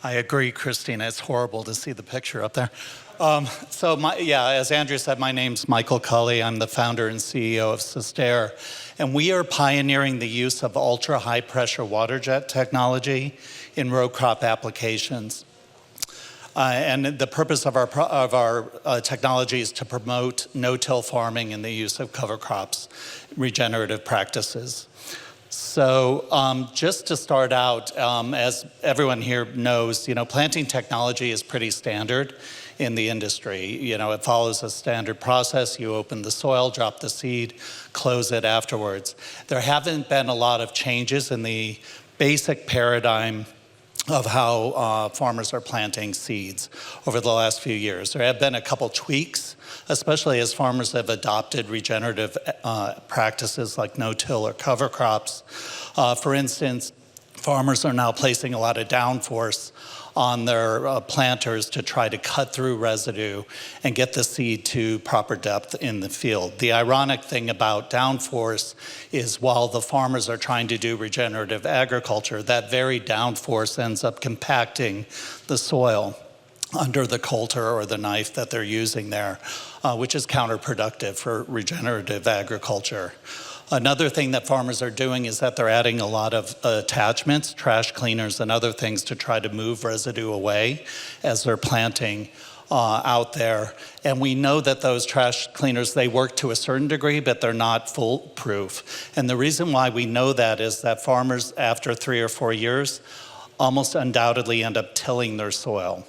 I agree, Christina. It's horrible to see the picture up there. As Andrew said, my name's Michael Cully. I'm the founder and CEO of Susterre. And we are pioneering the use of ultra-high pressure water jet technology in row crop applications. And the purpose of our technology is to promote no-till farming and the use of cover crops, regenerative practices. So just to start out, as everyone here knows, planting technology is pretty standard in the industry. It follows a standard process. You open the soil, drop the seed, close it afterwards. There haven't been a lot of changes in the basic paradigm of how farmers are planting seeds over the last few years. There have been a couple tweaks, especially as farmers have adopted regenerative practices like no-till or cover crops. For instance, farmers are now placing a lot of downforce on their planters to try to cut through residue and get the seed to proper depth in the field. The ironic thing about downforce is while the farmers are trying to do regenerative agriculture, that very downforce ends up compacting the soil under the coulter or the knife that they're using there, which is counterproductive for regenerative agriculture. Another thing that farmers are doing is that they're adding a lot of attachments, trash cleaners, and other things to try to move residue away as they're planting out there. And we know that those trash cleaners, they work to a certain degree, but they're not foolproof. And the reason why we know that is that farmers, after 3 or 4 years, almost undoubtedly end up tilling their soil.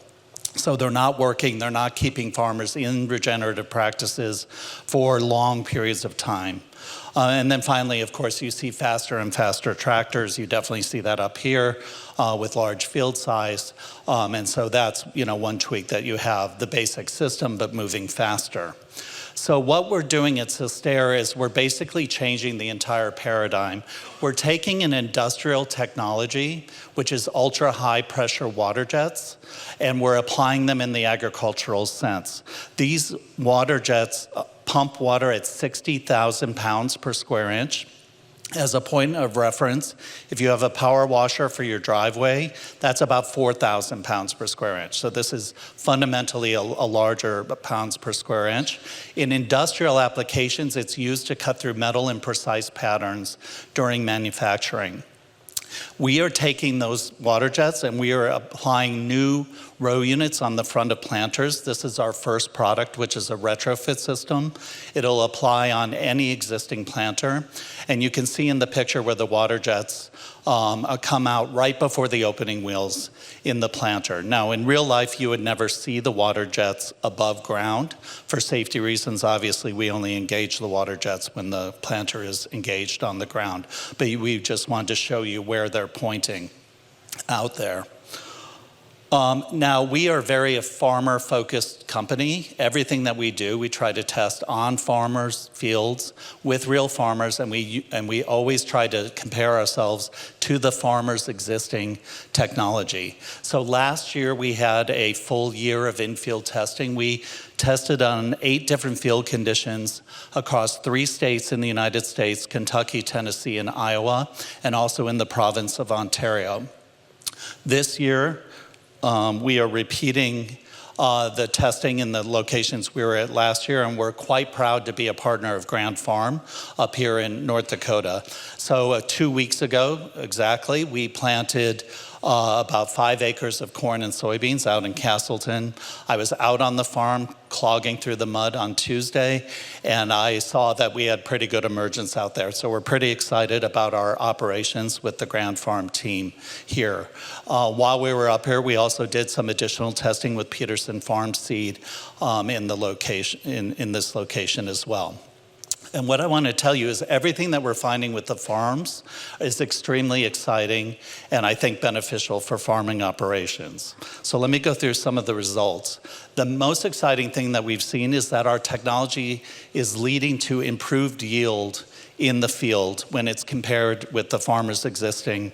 So they're not working, they're not keeping farmers in regenerative practices for long periods of time. And then finally, of course, you see faster and faster tractors. You definitely see that up here with large field size. And so that's one tweak that you have, the basic system, but moving faster. So what we're doing at Susterre is we're basically changing the entire paradigm. We're taking an industrial technology, which is ultra-high pressure water jets, and we're applying them in the agricultural sense. These water jets pump water at 60,000 pounds per square inch. As a point of reference, if you have a power washer for your driveway, that's about 4,000 pounds per square inch. So this is fundamentally a larger pounds per square inch. In industrial applications, it's used to cut through metal in precise patterns during manufacturing. We are taking those water jets and we are applying new row units on the front of planters. This is our first product, which is a retrofit system. It'll apply on any existing planter. And you can see in the picture where the water jets come out right before the opening wheels in the planter. Now, in real life, you would never see the water jets above ground. For safety reasons, obviously, we only engage the water jets when the planter is engaged on the ground. But we just wanted to show you where they're pointing out there. Now, we are very a farmer-focused company. Everything that we do, we try to test on farmers' fields with real farmers, and we always try to compare ourselves to the farmers' existing technology. So last year, we had a full year of in-field testing. We tested on 8 different field conditions across 3 states in the United States, Kentucky, Tennessee, and Iowa, and also in the province of Ontario. This year, we are repeating the testing in the locations we were at last year, and we're quite proud to be a partner of Grand Farm up here in North Dakota. So 2 weeks ago, exactly, we planted about 5 acres of corn and soybeans out in Castleton. I was out on the farm clogging through the mud on Tuesday, and I saw that we had pretty good emergence out there. So we're pretty excited about our operations with the Grand Farm team here. While we were up here, we also did some additional testing with Peterson Farm Seed in this location as well. And what I want to tell you is everything that we're finding with the farms is extremely exciting and I think beneficial for farming operations. So let me go through some of the results. The most exciting thing that we've seen is that our technology is leading to improved yield in the field when it's compared with the farmer's existing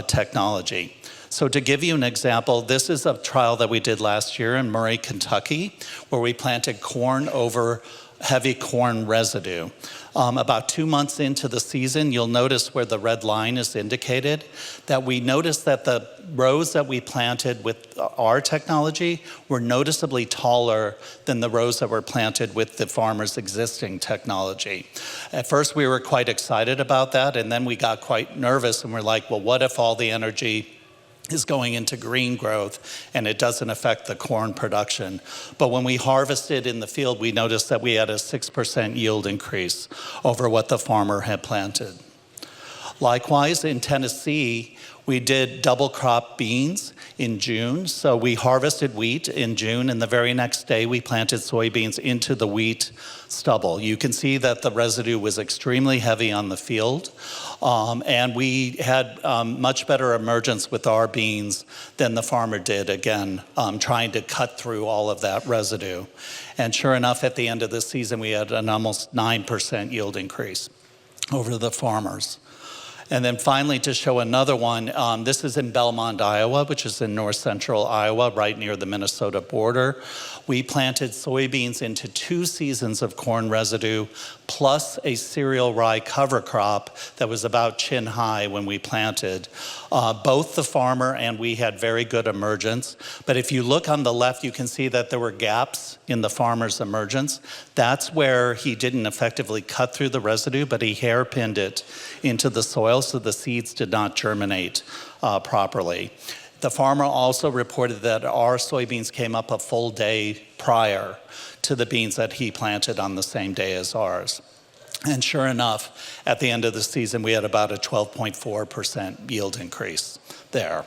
technology. So to give you an example, this is a trial that we did last year in Murray, Kentucky, where we planted corn over heavy corn residue. About 2 months into the season, you'll notice where the red line is indicated that we noticed that the rows that we planted with our technology were noticeably taller than the rows that were planted with the farmer's existing technology. At first, we were quite excited about that, and then we got quite nervous and we're like, well, what if all the energy is going into green growth and it doesn't affect the corn production? But when we harvested in the field, we noticed that we had a 6% yield increase over what the farmer had planted. Likewise, in Tennessee, we did double crop beans in June. So we harvested wheat in June, and the very next day we planted soybeans into the wheat stubble. You can see that the residue was extremely heavy on the field, and we had much better emergence with our beans than the farmer did, again, trying to cut through all of that residue. And sure enough, at the end of the season, we had an almost 9% yield increase over the farmers. And then finally, to show another one, this is in Belmont, Iowa, which is in north central Iowa, right near the Minnesota border. We planted soybeans into 2 seasons of corn residue, plus a cereal rye cover crop that was about chin high when we planted. Both the farmer and we had very good emergence. But if you look on the left, you can see that there were gaps in the farmer's emergence. That's where he didn't effectively cut through the residue, but he hairpinned it into the soil so the seeds did not germinate properly. The farmer also reported that our soybeans came up a full day prior to the beans that he planted on the same day as ours. And sure enough, at the end of the season, we had about a 12.4% yield increase there.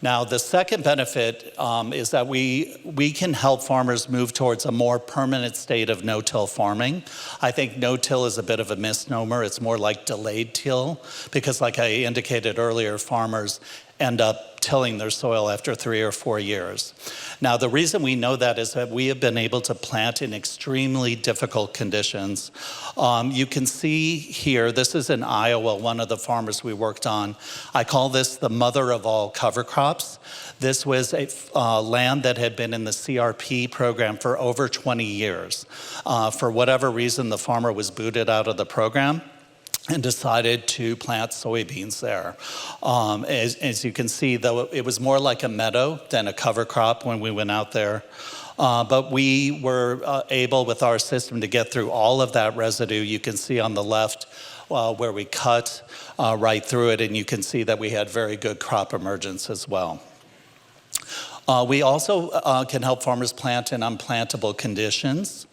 Now, the second benefit is that we can help farmers move towards a more permanent state of no-till farming. I think no-till is a bit of a misnomer. It's more like delayed till, because like I indicated earlier, farmers end up tilling their soil after 3 or 4 years. Now, the reason we know that is that we have been able to plant in extremely difficult conditions. You can see here, this is in Iowa, one of the farmers we worked on. I call this the mother of all cover crops. This was a land that had been in the CRP program for over 20 years. For whatever reason, the farmer was booted out of the program and decided to plant soybeans there. As you can see, though, it was more like a meadow than a cover crop when we went out there. But we were able, with our system, to get through all of that residue. You can see on the left where we cut right through it, and you can see that we had very good crop emergence as well. We also can help farmers plant in unplantable conditions.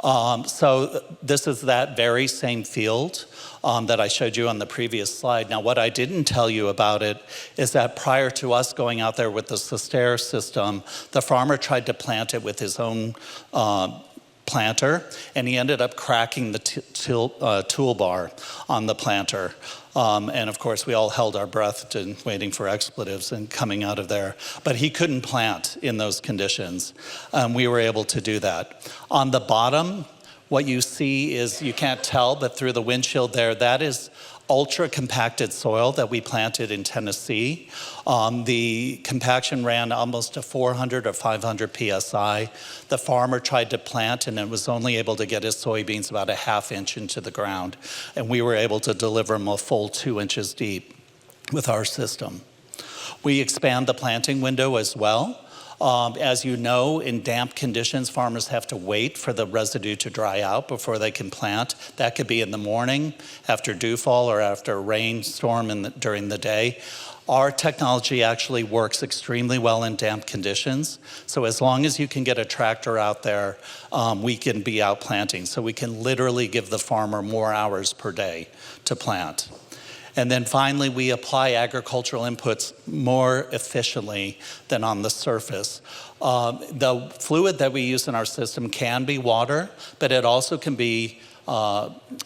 So this is that very same field that I showed you on the previous slide. Now, what I didn't tell you about it is that prior to us going out there with the Susterre system, the farmer tried to plant it with his own planter, and he ended up cracking the toolbar on the planter. And of course, we all held our breath waiting for expletives and coming out of there. But he couldn't plant in those conditions. We were able to do that. On the bottom, what you see is, you can't tell, but through the windshield there, that is ultra compacted soil that we planted in Tennessee. The compaction ran almost to 400 or 500 PSI. The farmer tried to plant and it was only able to get his soybeans about a ½ inch into the ground. And we were able to deliver them a full 2 inches deep with our system. We expand the planting window as well. As you know, in damp conditions, farmers have to wait for the residue to dry out before they can plant. That could be in the morning, after dewfall, or after a rainstorm during the day. Our technology actually works extremely well in damp conditions. So as long as you can get a tractor out there, we can be out planting. So we can literally give the farmer more hours per day to plant. And then finally, we apply agricultural inputs more efficiently than on the surface. The fluid that we use in our system can be water, but it also can be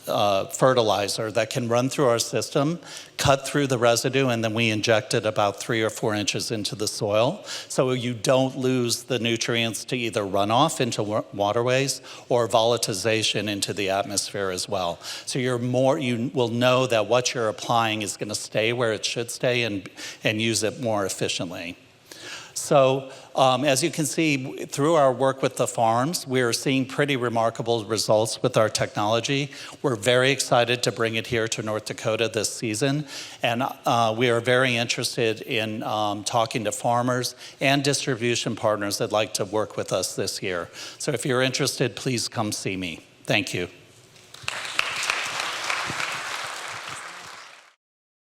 fertilizer that can run through our system, cut through the residue, and then we inject it about 3 or 4 inches into the soil. So you don't lose the nutrients to either runoff into waterways or volatilization into the atmosphere as well. So you will know that what you're applying is going to stay where it should stay and use it more efficiently. So as you can see, through our work with the farms, we are seeing pretty remarkable results with our technology. We're very excited to bring it here to North Dakota this season. And we are very interested in talking to farmers and distribution partners that'd like to work with us this year. So if you're interested, please come see me. Thank you.